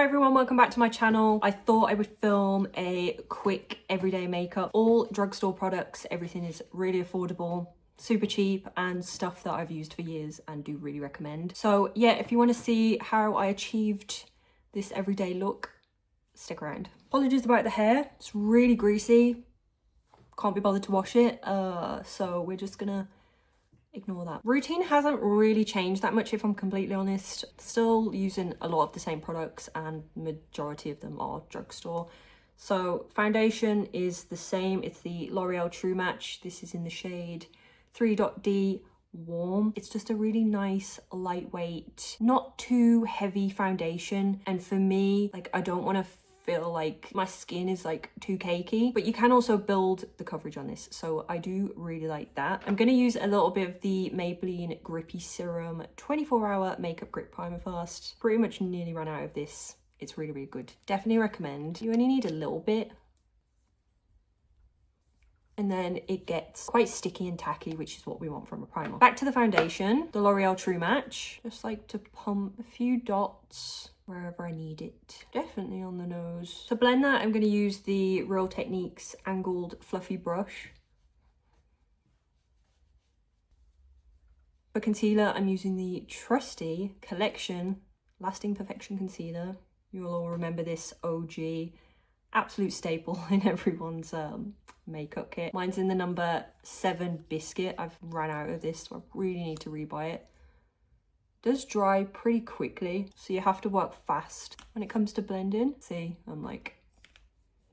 Hi everyone, welcome back to my channel. I thought I would film a quick everyday makeup. All drugstore products, everything is really affordable, super cheap, and stuff that I've used for years and do really recommend. So yeah, if you want to see how I achieved this everyday look, stick around. Apologies about the hair, it's really greasy. Can't be bothered to wash it, so we're just gonna ignore that. Routine hasn't really changed that much, if I'm completely honest. Still using a lot of the same products and majority of them are drugstore. So foundation is the same. It's the L'Oreal True Match. This is in the shade 3.D Warm. It's just a really nice, lightweight, not too heavy foundation. And for me, like, I don't want to feel like my skin is like too cakey, but you can also build the coverage on this, so I do really like that. I'm going to use a little bit of the Maybelline Grippy Serum 24-hour makeup grip primer first. Pretty much nearly run out of this. It's really, really good. Definitely recommend. You only need a little bit, and then it gets quite sticky and tacky, which is what we want from a primer. Back to the foundation, the L'Oreal True Match. Just like to pump a few dots wherever I need it. Definitely on the nose. To blend that, I'm going to use the Real Techniques angled fluffy brush. For concealer, I'm using the trusty Collection Lasting Perfection Concealer. You'll all remember this OG, absolute staple in everyone's makeup kit. Mine's in the number 7 Biscuit. I've run out of this, so I really need to rebuy it. Does dry pretty quickly, so you have to work fast when it comes to blending. See, I'm like,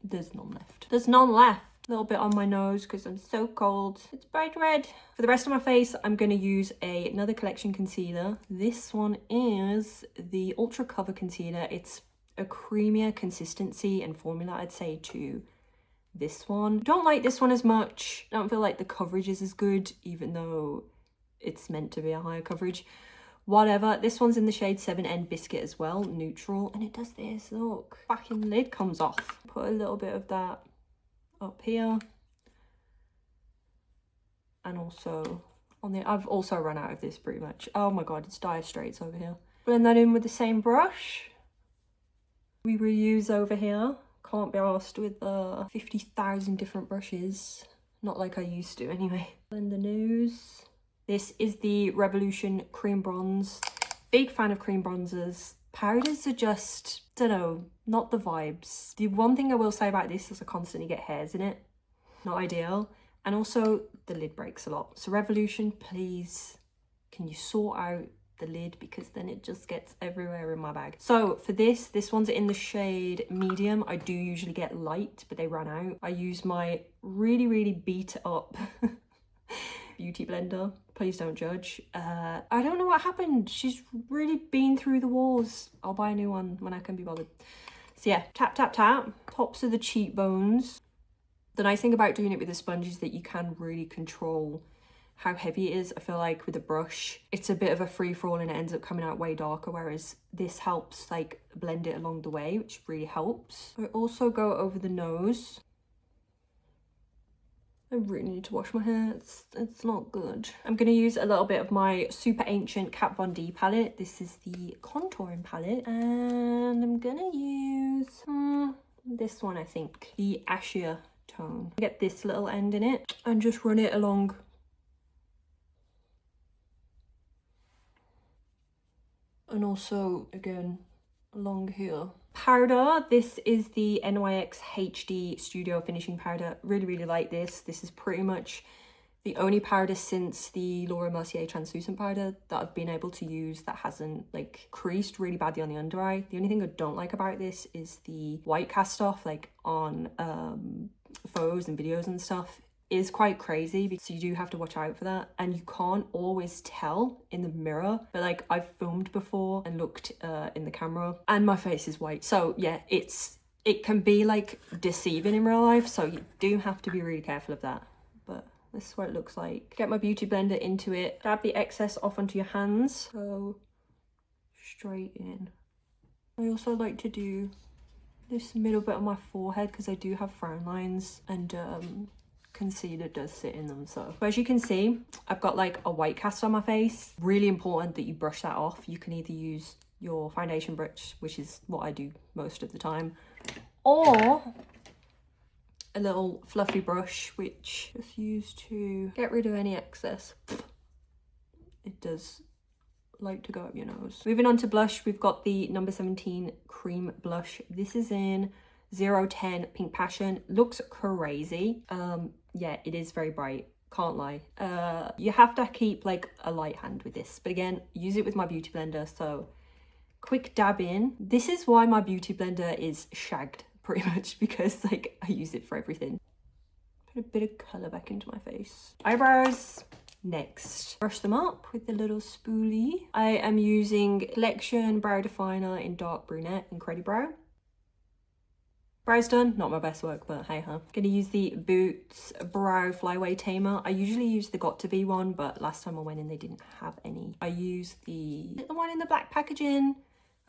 there's none left. There's none left. A little bit on my nose because I'm so cold. It's bright red. For the rest of my face, I'm going to use another Collection concealer. This one is the Ultra Cover Concealer. It's a creamier consistency and formula, I'd say, to this one. Don't like this one as much. I don't feel like the coverage is as good, even though it's meant to be a higher coverage. Whatever. This one's in the shade 7N Biscuit as well, neutral, and it does this. Look, fucking lid comes off. Put a little bit of that up here, and also on the, I've also run out of this pretty much. Oh my god, it's Dire Straits over here. Blend that in with the same brush we reuse over here. Can't be arsed with 50,000 different brushes, not like I used to anyway. Blend the nose. This is the Revolution Cream Bronze. Big fan of cream bronzers. Powders are just, don't know, not the vibes. The one thing I will say about this is I constantly get hairs in it. Not ideal. And also the lid breaks a lot. So Revolution, please, can you sort out the lid, because then it just gets everywhere in my bag. So for this one's in the shade medium. I do usually get light, but they ran out. I use my really, really beat up beauty blender. Please don't judge. I don't know what happened. She's really been through the walls. I'll buy a new one when I can be bothered. So yeah, tap, tap, tap. Tops of the cheekbones. The nice thing about doing it with a sponge is that you can really control how heavy it is. I feel like with a brush, it's a bit of a free-for-all and it ends up coming out way darker, whereas this helps like blend it along the way, which really helps. I also go over the nose. I really need to wash my hair, it's not good. I'm going to use a little bit of my super ancient Kat Von D palette. This is the contouring palette, and I'm going to use this one, I think, the Ashier tone. Get this little end in it and just run it along. And also, again, along here. Powder, this is the NYX HD Studio Finishing Powder. Really, really like this. This is pretty much the only powder since the Laura Mercier translucent powder that I've been able to use that hasn't like creased really badly on the under eye. The only thing I don't like about this is the white cast off, like on photos and videos and stuff, is quite crazy, because you do have to watch out for that, and you can't always tell in the mirror. But like, I've filmed before and looked in the camera and my face is white, so yeah, it can be like deceiving in real life, so you do have to be really careful of that. But this is what it looks like. Get my beauty blender into it, dab the excess off onto your hands, go straight in. I also like to do this middle bit on my forehead because I do have frown lines, and concealer does sit in them. So as you can see, I've got like a white cast on my face. Really important that you brush that off. You can either use your foundation brush, which is what I do most of the time, or a little fluffy brush, which just used to get rid of any excess. It does like to go up your nose. Moving on to blush, we've got the number 17 cream blush. This is in 010 Pink Passion. Looks crazy. Yeah, it is very bright, can't lie. You have to keep like a light hand with this, but again, use it with my beauty blender. So quick dab in. This is why my beauty blender is shagged pretty much, because like I use it for everything. Put a bit of color back into my face. Eyebrows next. Brush them up with the little spoolie. I am using Collection Brow Definer in Dark Brunette, IncrediBrow. Brows done, not my best work, but hey ho. Gonna use the Boots Brow Flyaway Tamer. I usually use the Got To Be one, but last time I went in they didn't have any. I used the one in the black packaging.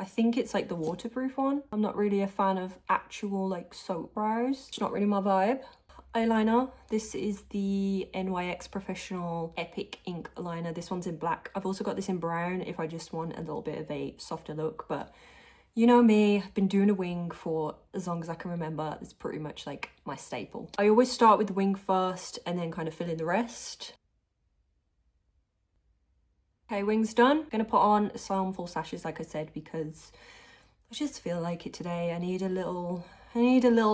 I think it's like the waterproof one. I'm not really a fan of actual like soap brows. It's not really my vibe. Eyeliner. This is the NYX Professional Epic Ink Liner. This one's in black. I've also got this in brown if I just want a little bit of a softer look, but you know me, I've been doing a wing for as long as I can remember. It's pretty much like my staple. I always start with the wing first and then kind of fill in the rest. Okay, wing's done. Gonna put on some false lashes, like I said, because I just feel like it today. I need a little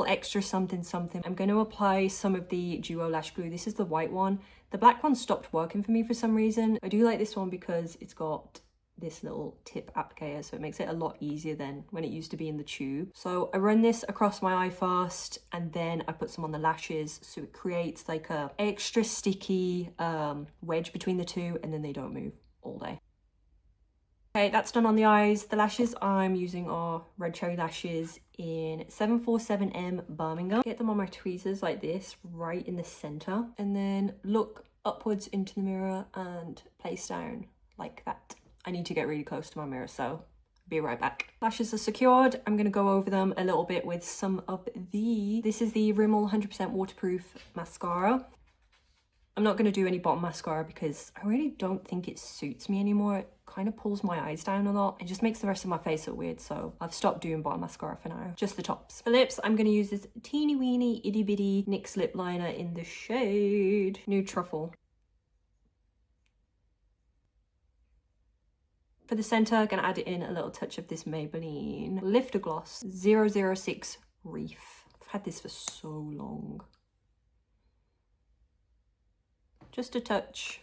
extra something. I'm going to apply some of the Duo Lash Glue. This is the white one. The black one stopped working for me for some reason. I do like this one because it's got this little tip applicator, so it makes it a lot easier than when it used to be in the tube. So I run this across my eye first, and then I put some on the lashes, so it creates like a extra sticky wedge between the two, and then they don't move all day. Okay, that's done on the eyes. The lashes I'm using are Red Cherry Lashes in 747M Birmingham. Get them on my tweezers like this, right in the center, and then look upwards into the mirror and place down like that. I need to get really close to my mirror, so be right back. Lashes are secured. I'm going to go over them a little bit with some of this is the Rimmel 100% waterproof mascara. I'm not going to do any bottom mascara because I really don't think it suits me anymore. It kind of pulls my eyes down a lot. It just makes the rest of my face look weird, so I've stopped doing bottom mascara for now. Just the tops. For lips, I'm going to use this teeny weeny itty bitty NYX lip liner in the shade Nude Truffle. For the center, I'm going to add in a little touch of this Maybelline Lifter Gloss 006 Reef. I've had this for so long. Just a touch.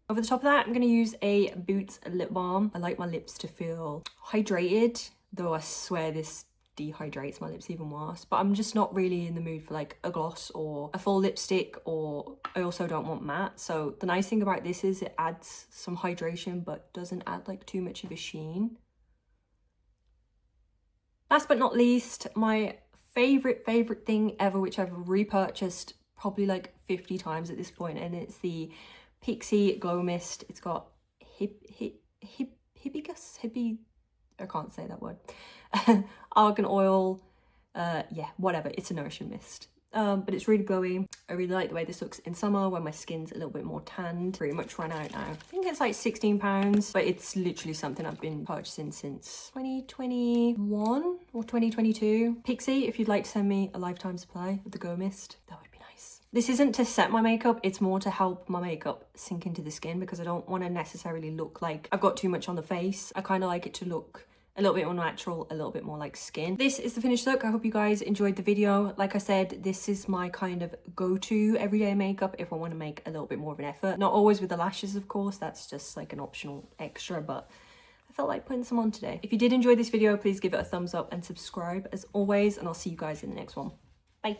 Over the top of that, I'm going to use a Boots Lip Balm. I like my lips to feel hydrated, though I swear this dehydrates my lips even worse. But I'm just not really in the mood for like a gloss or a full lipstick, or I also don't want matte. So the nice thing about this is it adds some hydration but doesn't add like too much of a sheen. Last but not least, my favorite thing ever, which I've repurchased probably like 50 times at this point, and it's the Pixi Glow Mist. It's got hibiscus, I can't say that word, argan oil, yeah, whatever, it's a nourishing mist. But it's really glowy. I really like the way this looks in summer when my skin's a little bit more tanned. Pretty much run out now. I think it's like £16, but it's literally something I've been purchasing since 2021 or 2022. Pixi, if you'd like to send me a lifetime supply of the Glow Mist, that would be nice. This isn't to set my makeup, it's more to help my makeup sink into the skin, because I don't want to necessarily look like I've got too much on the face. I kind of like it to look a little bit more natural, a little bit more like skin. This is the finished look. I hope you guys enjoyed the video. Like I said, this is my kind of go-to everyday makeup if I want to make a little bit more of an effort. Not always with the lashes, of course, that's just like an optional extra, but I felt like putting some on today. If you did enjoy this video, please give it a thumbs up and subscribe as always, and I'll see you guys in the next one. Bye.